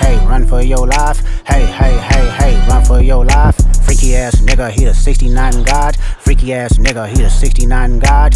Hey, run for your life. Hey, run for your life. Freaky ass nigga, he a 69 God. Freaky ass nigga, he a 69 God.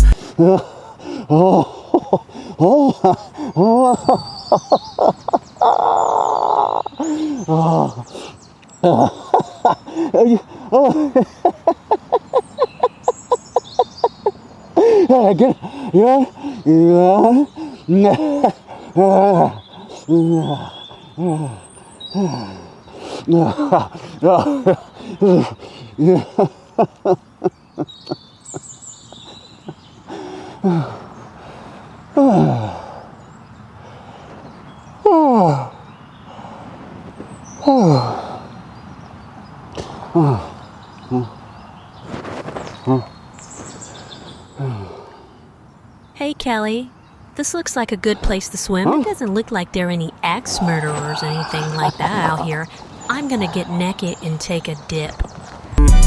Hey, Kelly. This looks like a good place to swim. It doesn't look like there are any axe murderers or anything like that out here. I'm gonna get naked and take a dip.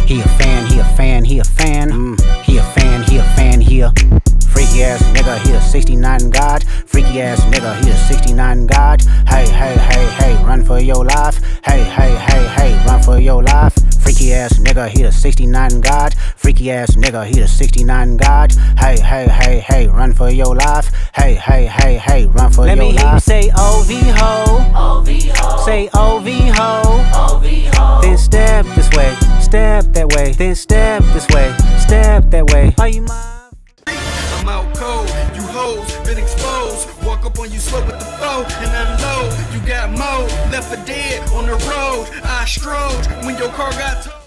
He a fan, he a fan, he a fan. He a fan, he a fan, he a freaky ass nigga, he a 69 God. Freaky ass nigga, he a 69 God. Hey, run for your life. Hey, run for your life. Freaky ass nigga, he a 69 God. Freaky ass nigga, he a 69 God. Hey, run for your life. Hey, run for your life. Let me hear you say OV-ho. Say OV-ho. Then step this way, step that way. Then step this way, step that way. Are you mine? I'm out cold, you hoes been exposed. Walk up on you slow with the foe and unload. You got more left for dead on the road. I strode when your car got towed.